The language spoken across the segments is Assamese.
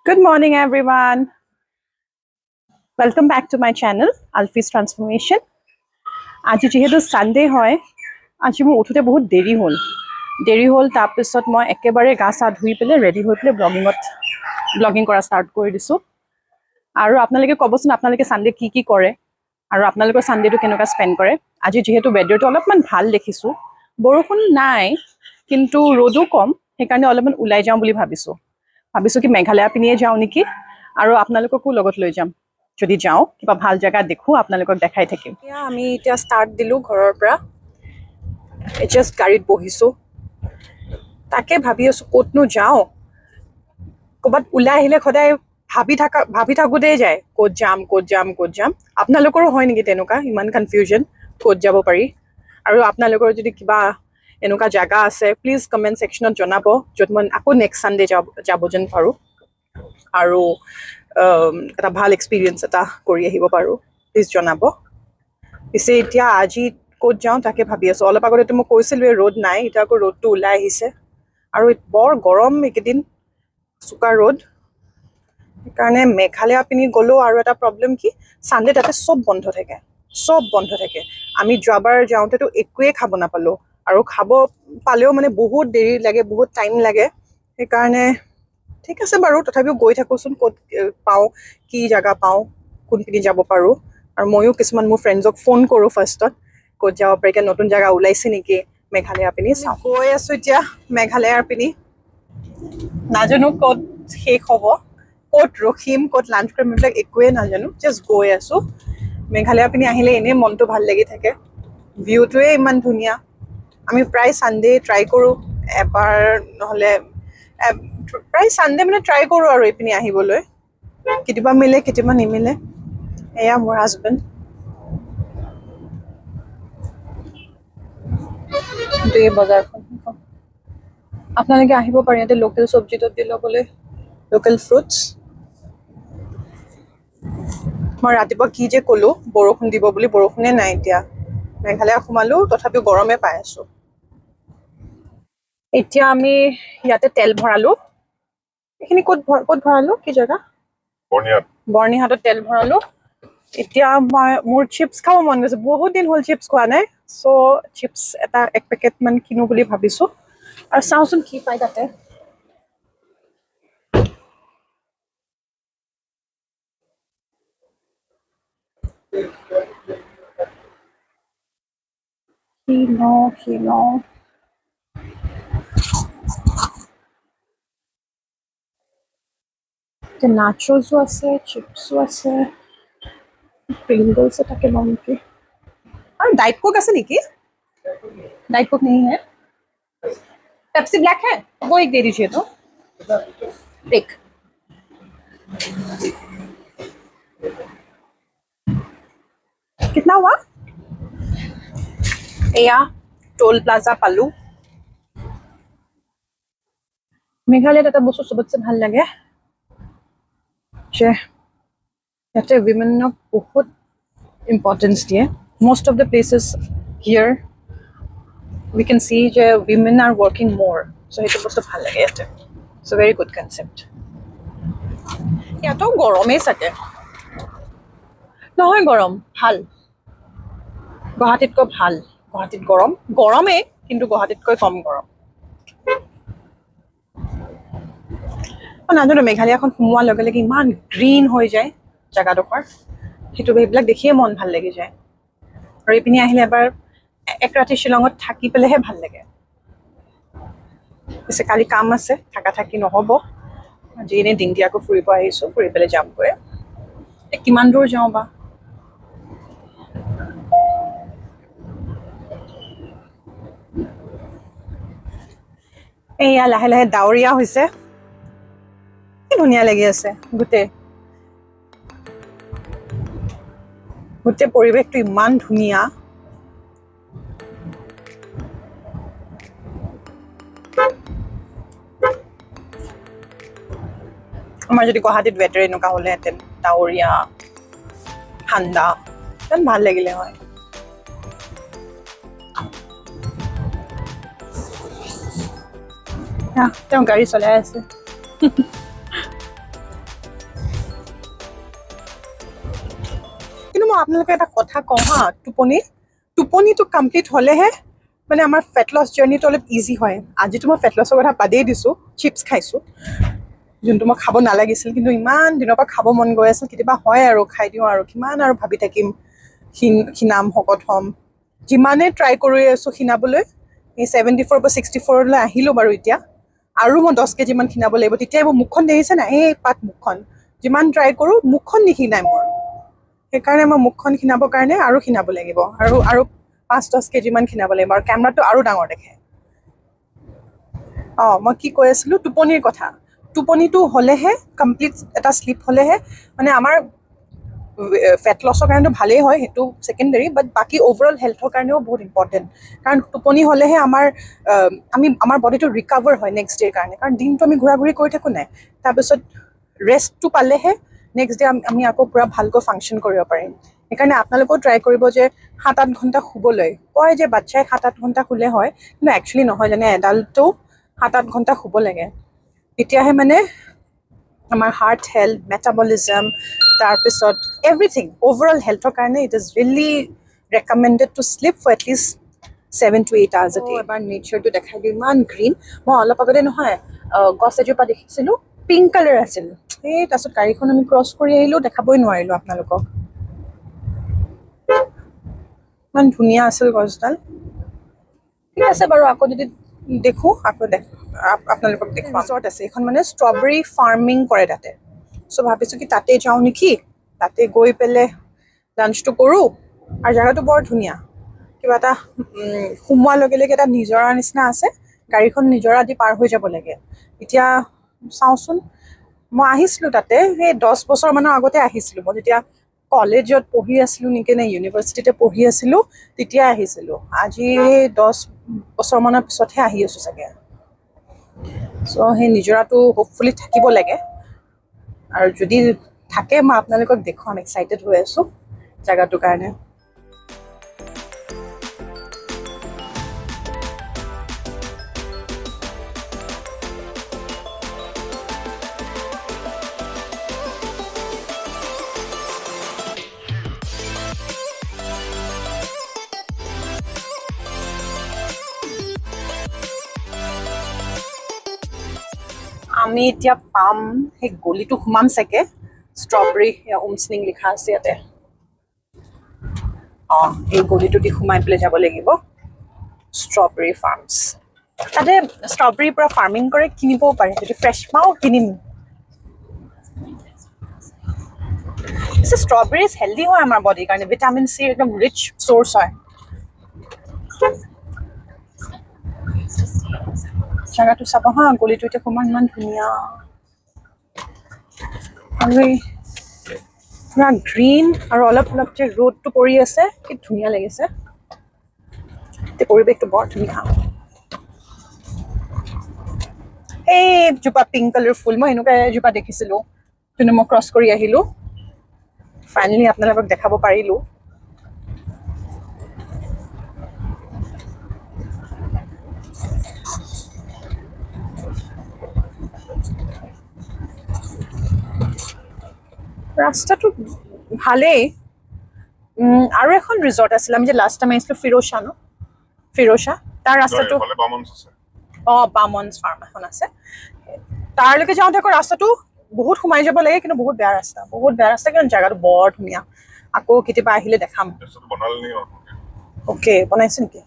Good morning, everyone. Welcome back to my channel, Alfie's Transformation. আজি যেহেতু সানডে হয়, আজি মোৰ উঠোতে বহুত দেৰি হ'ল তাৰপিছত মই একেবাৰে গা চা ধুই পেলাই ৰেডি হৈ পেলাই ব্লগিং কৰা ষ্টাৰ্ট কৰি দিছোঁ। আৰু আপোনালোকে ক'বচোন আপোনালোকে সানডে কি কৰে আৰু আপোনালোকৰ সানডেটো কেনেকুৱা স্পেণ্ড কৰে। আজি যেহেতু ৱেডাৰটো অলপমান ভাল দেখিছোঁ, বৰষুণ নাই কিন্তু ৰ'দো কম, সেইকাৰণে অলপমান ওলাই যাওঁ বুলি ভাবিছোঁ কি মেঘালয় পিনিয়ে যাওঁ নেকি আৰু আপোনালোককো লগত লৈ যাম। যদি যাওঁ কিবা ভাল জেগা দেখোঁ আপোনালোকক দেখাই থাকিম। আমি এতিয়া ষ্টাৰ্ট দিলোঁ ঘৰৰ পৰা, জাষ্ট গাড়ীত বহিছোঁ। তাকে ভাবি আছোঁ ক'তনো যাওঁ। ক'ৰবাত ওলাই আহিলে সদায় ভাবি থাকোঁতেই যায় ক'ত যাম। আপোনালোকৰো হয় নেকি তেনেকুৱা ইমান কনফিউজন ক'ত যাব পাৰি? আৰু আপোনালোকৰ যদি কিবা এনেকুৱা জেগা আছে প্লিজ কমেণ্ট ছেকশ্যনত জনাব, য'ত মই আকৌ নেক্সট ছানডে যাব যেন পাৰোঁ আৰু এটা ভাল এক্সপিৰিয়েঞ্চ এটা কৰি আহিব পাৰোঁ। প্লিজ জনাব। পিছে এতিয়া আজি ক'ত যাওঁ তাকে ভাবি আছোঁ। অলপ আগতে মই কৈছিলোঁৱে ৰ'দ নাই, এতিয়া আকৌ ৰ'দটো ওলাই আহিছে আৰু বৰ গৰম এইকেইদিন, চোকা ৰ'দ। সেইকাৰণে মেঘালয় পিনি গ'লেও আৰু এটা প্ৰব্লেম কি, ছানডে তাতে চব বন্ধ থাকে। আমি যোৱাবাৰ যাওঁতেতো একোৱেই খাব নাপালোঁ আৰু খাব পালেও মানে বহুত দেৰি লাগে, বহুত টাইম লাগে। সেইকাৰণে ঠিক আছে বাৰু, তথাপিও গৈ থাকোঁচোন ক'ত পাওঁ, কি জেগা পাওঁ, কোনপিনি যাব পাৰোঁ। আৰু ময়ো কিছুমান মোৰ ফ্ৰেণ্ডছক ফোন কৰোঁ ফাৰ্ষ্টত, ক'ত যাব পাৰি, এতিয়া নতুন জেগা ওলাইছে নেকি মেঘালয় পিনি। চাওঁ, গৈ আছোঁ এতিয়া মেঘালয়ৰ পিনি। নাজানো ক'ত শেষ হ'ব, ক'ত ৰখিম, ক'ত লাঞ্চ কৰিম, এইবিলাক একোৱেই নাজানো। জাষ্ট গৈ আছোঁ। মেঘালয় পিনি আহিলে এনেই মনটো ভাল লাগি থাকে, ভিউটোৱে ইমান ধুনীয়া। আমি প্ৰায় ছানডে ট্ৰাই কৰোঁ, এবাৰ নহ'লে প্ৰায় ছানডে মানে ট্ৰাই কৰোঁ আৰু এইপিনি আহিবলৈ। কেতিয়াবা মিলে কেতিয়াবা নিমিলে। এয়া মোৰ হাজবেণ্ড। এই বজাৰখন আপোনালোকে আহিব পাৰে, ইয়াতে লোকেল চব্জি তব্জি ল'বলৈ, লোকেল ফ্ৰুটছ। মই ৰাতিপুৱা কি যে ক'লোঁ বৰষুণ দিব বুলি, বৰষুণে নাই এতিয়া। মেঘালয় সোমালোঁ তথাপিও গৰমে পাই আছোঁ। এতিয়া আমি ইয়াতে তেল ভৰালোঁ। এইখিনি ক'ত ভৰালোঁ, কি জেগা? বৰ্ণিহাটত তেল ভৰালোঁ। এতিয়া মোৰ চিপছ খাব মন গৈছে, বহুত দিন হ'ল চিপছ খোৱা নাই। চ' চিপছ এক পেকেটমান কিনো বুলি ভাবিছোঁ আৰু চাওঁচোন কি পায় তাতে। কি লওঁ নাচোছো আছে, চিপছো আছে, প্ৰিংগলছ এটাকে লওঁ নেকি। और डाइट कोक আছে নেকি? डाइट कोक नहीं है। पेप्सी ब्लैक है, वो एक दे दीजिए तो। एक कितना हुआ? एया टोल प्लाजा पालू। मेघालय এটা বস্তু সবতছে ভাল লাগে যে ইয়াতে উইমেনক বহুত ইম্পৰ্টেঞ্চ দিয়ে। Most of the places here we can see যে women are working more, so সেইটো বস্তু ভাল লাগে ইয়াতে। It's a very good concept. ইয়াতো গৰমেই চাগে, নহয় গৰম ভাল, গুৱাহাটীতকৈ ভাল। গুৱাহাটীত গৰমেই কিন্তু গুৱাহাটীতকৈ কম গৰম। মই নাজানো মেঘালয়খন সোমোৱাৰ লগে লগে ইমান গ্ৰীণ হৈ যায় জেগাডোখৰ, সেইবিলাক দেখিয়ে মন ভাল লাগি যায়। আৰু এইপিনে আহিলে এবাৰ এক ৰাতি শ্বিলঙত থাকি পেলাইহে ভাল লাগে। পিছে কালি কাম আছে, থাকি নহ'ব। আজি এনেই দিনটি আকৌ ফুৰিব আহিছোঁ, ফুৰি পেলাই যামগৈ। কিমান দূৰ যাওঁ বা। এয়া লাহে লাহে ডাৱৰীয়া হৈছে, কি ধুনীয়া লাগি আছে। গোটেই পৰিৱেশটো ইমান ধুনীয়া। আমাৰ যদি গুৱাহাটীত ৱেডাৰ এনেকুৱা হ'লেহেঁতেন, ডাৱৰীয়া ঠাণ্ডা, ইমান ভাল লাগিলে হয়। তেওঁ গাড়ী চলাই আছে। আপোনালোকে এটা কথা কওঁ হা, টোপনিটো কমপ্লিট হ'লেহে মানে আমাৰ ফেট লছ জাৰ্ণিটো অলপ ইজি হয়। আজিতো মই ফেট লছৰ কথা বাদেই দিছোঁ, চিপছ খাইছোঁ যোনটো মই খাব নালাগিছিল, কিন্তু ইমান দিনৰ পৰা খাব মন গৈ আছিল। কেতিয়াবা হয় আৰু খাই দিওঁ আৰু, কিমান আৰু ভাবি থাকিম ক্ষীণাম শকত হ'ম। যিমানেই ট্ৰাই কৰি আছোঁ ক্ষীণাবলৈ, এই 74 বা 64লৈ আহিলোঁ বাৰু এতিয়া। আৰু মই 10 কেজিমান ক্ষীণাব লাগিব, তেতিয়াই মোৰ মুখখন দেখিছে নাই, এই পাত মুখখন। যিমান ট্ৰাই কৰোঁ মুখখন নিক্ষীণাই মোৰ। সেইকাৰণে মই মুখখন ক্ষীণাবৰ কাৰণে আৰু ক্ষীণাব লাগিব, আৰু 5-10 কেজিমান ক্ষীণাব লাগিব, আৰু কেমেৰাটো আৰু ডাঙৰ দেখে। মই কি কৈ আছিলোঁ, টোপনিৰ কথা। টোপনিটো হ'লেহে, কমপ্লিট এটা শ্লিপ হ'লেহে মানে আমাৰ ফেট লছৰ কাৰণেতো ভালেই হয়, সেইটো ছেকেণ্ডেৰী, বাট বাকী অ'ভাৰঅল হেল্থৰ কাৰণেও বহুত ইম্পৰ্টেণ্ট। কাৰণ টোপনি হ'লেহে আমাৰ বডিটো ৰিকাভাৰ হয় নেক্সট ডেৰ কাৰণে। কাৰণ দিনটো আমি ঘূৰা ঘূৰি কৰি থাকোঁ নাই, তাৰপিছত ৰেষ্টটো পালেহে নেক্সট ডে আমি আকৌ পূৰা ভালকৈ ফাংচন কৰিব পাৰিম। সেইকাৰণে আপোনালোকেও ট্ৰাই কৰিব যে 7-8 ঘণ্টা শুবলৈ। কয় যে বাচ্ছাই 7-8 ঘণ্টা শুলে হয়, কিন্তু একচুৱেলি নহয় জানে, এডাল্টেও 7-8 ঘণ্টা শুব লাগে। তেতিয়াহে মানে আমাৰ হাৰ্ট হেল্থ, মেটাবলিজম, তাৰপিছত এভৰিথিং অ'ভাৰঅল হেল্থৰ কাৰণে it is really recommended to sleep for at least 7 to 8 hours a day। এবাৰ নেচাৰটো দেখাই দিওঁ, ইমান গ্ৰীণ। মই অলপ আগতে নহয় গছ এজোপা দেখিছিলোঁ, পিংক কালাৰ আছিল। তাৰপিছত গাড়ীখন আমি ক্ৰছ কৰি আহিলোঁ, দেখাবই নোৱাৰিলোঁ আপোনালোকক। ইমান ধুনীয়া আছিল গছডাল। ঠিক আছে বাৰু, আকৌ যদি দেখোঁ আকৌ আপোনালোকক দেখুৱাম। ৰিজৰ্ট আছে, এইখন মানে ষ্ট্ৰবেৰী ফাৰ্মিং কৰে তাতে। চ' ভাবিছোঁ কি তাতে যাওঁ নেকি, তাতে গৈ পেলাই লাঞ্চটো কৰোঁ। আৰু জেগাটো বৰ ধুনীয়া, কিবা এটা সোমোৱাৰ লগে লগে এটা নিজৰাৰ নিচিনা আছে। গাড়ীখন নিজৰা দি পাৰ হৈ যাব লাগে। এতিয়া চাওঁচোন, মই আহিছিলোঁ তাতে সেই 10 বছৰমানৰ আগতে আহিছিলোঁ। মই যেতিয়া কলেজত পঢ়ি আছিলোঁ নেকি, নে ইউনিভাৰ্চিটিতে পঢ়ি আছিলোঁ, তেতিয়া আহিছিলোঁ। আজি 10 বছৰমানৰ পিছতহে আহি আছোঁ চাগে। চ' সেই নিজৰাটো হোপফুলি থাকিব লাগে, আৰু যদি থাকে মই আপোনালোকক দেখুৱাম। এক্সাইটেড হৈ আছোঁ জেগাটোৰ কাৰণে। আমি এতিয়া পাম, সেই গলিটো সোমাম চাগে। ষ্ট্ৰবেৰী উমছনিং লিখা আছে ইয়াতে। এই গলিটো দি সোমাই পেলাই যাব লাগিব। ষ্ট্ৰবেৰী ফাৰ্মছ, তাতে ষ্ট্ৰবেৰীৰ পৰা ফাৰ্মিং কৰে, কিনিবও পাৰে। যদি ফ্ৰেছ পাওঁ কিনিম। পিছে ষ্ট্ৰবেৰিজ হেল্ডি হয় আমাৰ বডিৰ কাৰণে, ভিটামিন চি একদম ৰিচ চ'ৰ্চ হয়। জেগাটো চাব হা, গলিটো এতিয়া সোমাই, ইমান ধুনীয়া। আৰু এই পুৰা গ্ৰীণ, আৰু অলপ অলপ যে ৰ'দটো পৰি আছে, কি ধুনীয়া লাগিছে। এতিয়া পৰিৱেশটো বৰ ধুনীয়া। এইজোপা পিংক কালাৰ ফুল, মই এনেকুৱা এজোপা দেখিছিলোঁ, কিন্তু মই ক্ৰছ কৰি আহিলোঁ। ফাইনেলি আপোনালোকক দেখাব পাৰিলোঁ। ৰাস্তাটো ভালেই। আৰু এখন ৰিজৰ্ট আছিলে, আমি যে লাষ্ট টাইম আহিছিলোঁ, ফিৰোজা, তাৰ ৰাস্তাটো বামনছ ফাৰ্ম এখন আছে। তাৰলৈকে যাওঁতে আকৌ ৰাস্তাটো বহুত সোমাই যাব লাগে, কিন্তু বহুত বেয়া ৰাস্তা, কিন্তু জেগাটো বৰ ধুনীয়া। আকৌ কেতিয়াবা আহিলে দেখাম। অ'কে, বনাইছে নেকি?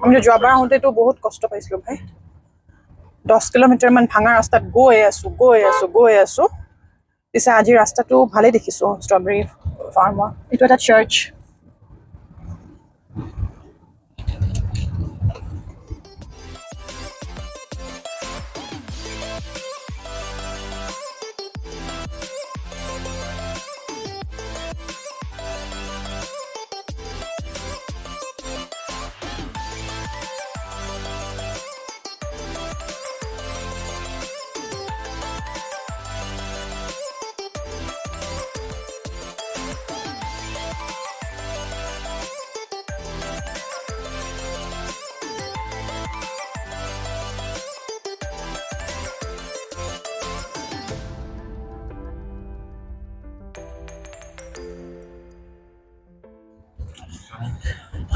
আমি যোৱাবাৰ আহোঁতেতো বহুত কষ্ট পাইছিলোঁ ভাই। 10 কিলোমিটাৰমান ভাঙা ৰাস্তাত গৈ আছোঁ। পিছে আজি ৰাস্তাটো ভালেই দেখিছোঁ ষ্ট্ৰবেৰী ফাৰ্মৰ। এইটো এটা চাৰ্চ।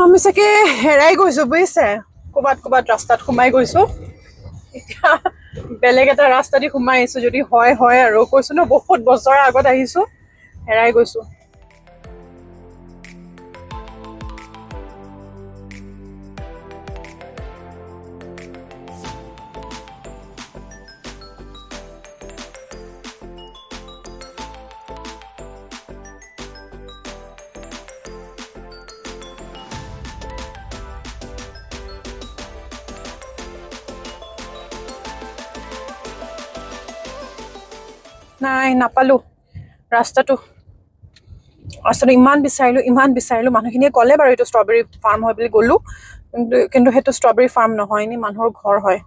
আমি চাগে হেৰাই গৈছো বুজিছে, ক'ৰবাত ৰাস্তাত সোমাই গৈছো। এতিয়া বেলেগ এটা ৰাস্তা দি সোমাই আহিছো, যদি হয় আৰু কৈছো ন বহুত বছৰৰ আগত আহিছো, হেৰাই গৈছো। নাই নাপালো ৰাস্তাটো ইমান বিচাৰিলো মানুহখিনিয়ে ক'লে বাৰু এইটো ষ্ট্ৰবেৰী ফাৰ্ম হয় বুলি গ'লো, কিন্তু সেইটো ষ্ট্ৰবেৰী ফাৰ্ম নহয়, এনেই মানুহৰ ঘৰ হয়।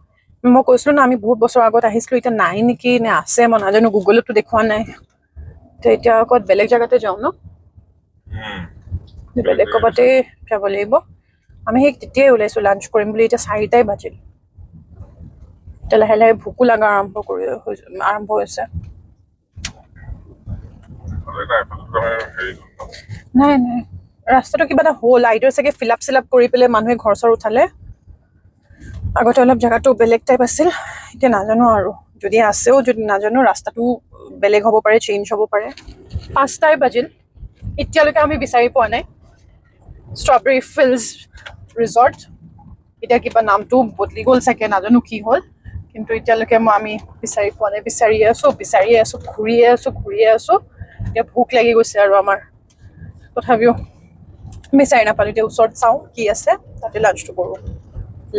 মই কৈছিলো ন আমি বহুত বছৰ আগত আহিছিলো, এতিয়া নাই নেকি নে আছে মই নাজানো, গুগলতো দেখুওৱা নাই। তো এতিয়া ক'ত বেলেগ জেগাতে যাওঁ ন, বেলেগ ক'ৰবাতে যাব লাগিব। আমি সেই তেতিয়াই ওলাইছো লাঞ্চ কৰিম বুলি, এতিয়া 4টাই বাজিল। এতিয়া লাহে লাহে ভোকো লগা আৰম্ভ হৈছে। নাই ৰাস্তাটো কিবা এটা হ'ল, লাইটৰ চাগে ফিলাপ কৰি পেলাই মানুহে ঘৰ চৰ উঠালে। আগতে অলপ জেগাটো বেলেগ টাইপ আছিল, এতিয়া নাজানো আৰু, যদি আছেও যদি নাজানো, ৰাস্তাটো বেলেগ হ'ব পাৰে, চেঞ্জ হ'ব পাৰে। 5টাই বাজিল, এতিয়ালৈকে আমি বিচাৰি পোৱা নাই ষ্ট্ৰবেৰী ফিল্ডছ ৰিজৰ্ট। এতিয়া কিবা নামটো বদলি গ'ল চাগে, নাজানো কি হ'ল, কিন্তু এতিয়ালৈকে আমি বিচাৰি পোৱা নাই। বিচাৰিয়ে আছো ঘূৰিয়ে আছো। এতিয়া ভোক লাগি গৈছে আৰু আমাৰ, তথাপিও বিচাৰি নাপালো। এতিয়া ওচৰত চাওঁ কি আছে, তাতে লাঞ্চটো কৰো।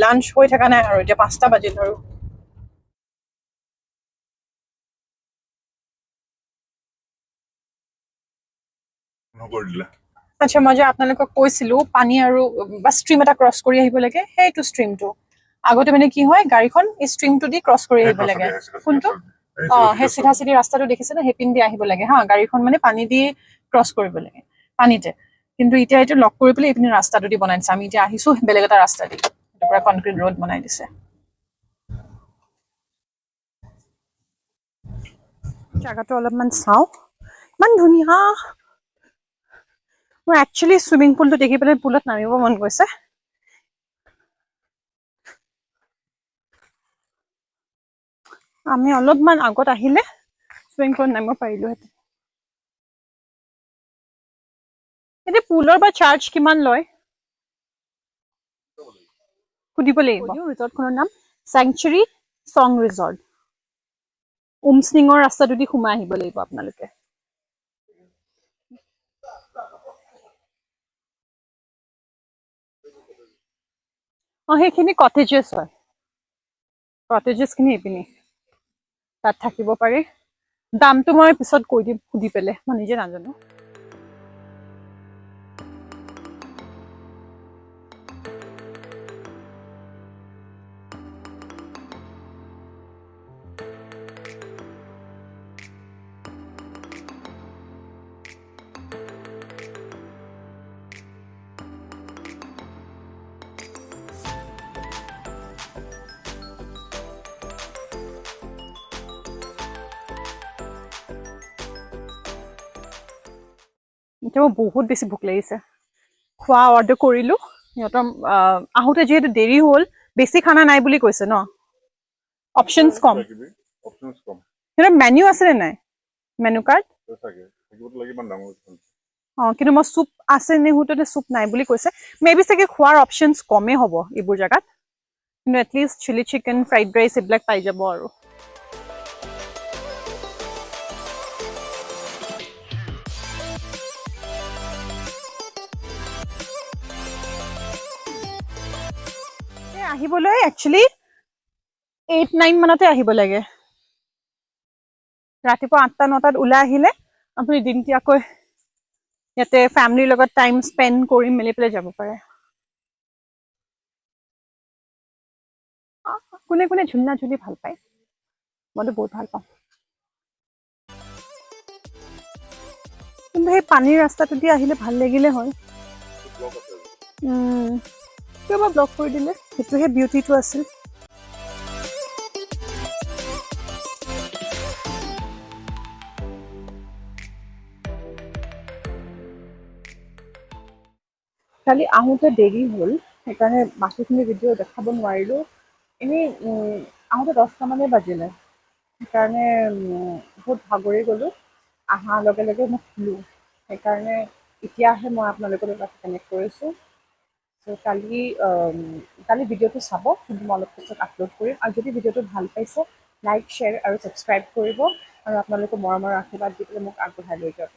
লাঞ্চ হৈ থকা নাই আৰু, এতিয়া 5টা বাজিল আৰু। আচ্ছা, মই যে আপোনালোকক কৈছিলো পানী আৰু বা ষ্ট্ৰীম এটা ক্ৰছ কৰি আহিব লাগে, সেইটো ষ্ট্ৰীমটো আগতে মানে কি হয়, গাড়ীখন এই ষ্ট্ৰীমটো দি ক্ৰছ কৰি আহিব লাগে। কোনটো? সেই চিধা ৰাস্তাটো দেখিছে ন, সেইপিন দি আহিব লাগে হা, গাড়ীখন মানে পানী দি ক্ৰছ কৰিব লাগে পানীতে। কিন্তু এতিয়া এইটো লক কৰি পেলাই এইপিনে ৰাস্তাটো দি বনাই দিছে। আমি এতিয়া আহিছো বেলেগ এটা ৰাস্তা দি, পুৰা কনক্ৰিট ৰোড বনাই দিছে। জাগাটো অলপমান চাওঁ, ইমান ধুনীয়া। মোৰ একচুৱেলি চুইমিং পুলটো দেখি পেলাই পুলত নামিব মন গৈছে। আমি অলপমান আগত আহিলে চুইমিং পুলত নামিব পাৰিলোহেঁতেন। এতিয়া পুলৰ বা চাৰ্জ কিমান লয় সুধিব লাগিব। ৰিজৰ্টখনৰ নাম চেংচুৰী চং ৰিজৰ্ট। উমস্নিঙৰ ৰাস্তাটো দি সোমাই আহিব লাগিব আপোনালোকে। সেইখিনি কটেজেছ হয়, কটেজেছখিনি এইপিনি, তাত থাকিব পাৰি। দামটো মই পিছত কৈ দিম সুধি পেলাই, মই নিজে নাজানো। এতিয়া মোৰ বহুত বেছি ভোক লাগিছে, খোৱা অৰ্ডাৰ কৰিলো। সিহঁতৰ আহোঁতে যিহেতু দেৰি হ'ল, বেছি খানা নাই বুলি কৈছে ন, অপশ্যনছ কম। সিহঁতৰ মেনু আছেনে নাই, মেনু কাৰ্ড? কিন্তু মই চুপ আছে নে সুধোতে চুপ নাই বুলি কৈছে। মে বি চাগে খোৱাৰ অপশ্যনছ কমেই হ'ব এইবোৰ জেগাত, কিন্তু at least chilli chicken, fried rice এইবিলাক পাই যাব আৰু। আহিবলৈ একচুৱেলি 8-9 মানতে আহিব লাগে। ৰাতিপুৱা 8টা-9টাত ওলাই আহিলে আপুনি দিনতীয়াকৈ ইয়াতে ফেমিলিৰ লগত টাইম স্পেণ্ড কৰি মেলি পেলাই যাব পাৰে। কোনে কোনে ঝুলনা ঝুলি ভাল পায়, মইতো বহুত ভাল পাওঁ। কিন্তু সেই পানীৰ ৰাস্তাটো দি আহিলে ভাল লাগিলে হয়। কিয় বা ব্লক কৰি দিলে, সেইটোহে বিউটিটো আছিল। কালি আহোঁতে দেৰি হ'ল, সেইকাৰণে বাকীখিনি ভিডিঅ' দেখাব নোৱাৰিলোঁ। এনেই আহোঁতে 10টামানেই বাজিলে, সেইকাৰণে বহুত ভাগৰি গ'লোঁ। অহাৰ লগে লগে মই শুলোঁ, সেইকাৰণে এতিয়াহে মই আপোনালোকৰ লগত কানেক্ট কৰিছোঁ। চ' কালি ভিডিঅ'টো চাব, কিন্তু মই অলপ পিছত আপলোড কৰিম। আৰু যদি ভিডিঅ'টো ভাল পাইছে, লাইক, শ্বেয়াৰ আৰু ছাবস্ক্ৰাইব কৰিব, আৰু আপোনালোকৰ মৰমৰ আশীৰ্বাদ দি পেলাই মোক আগবঢ়াই লৈ যাব।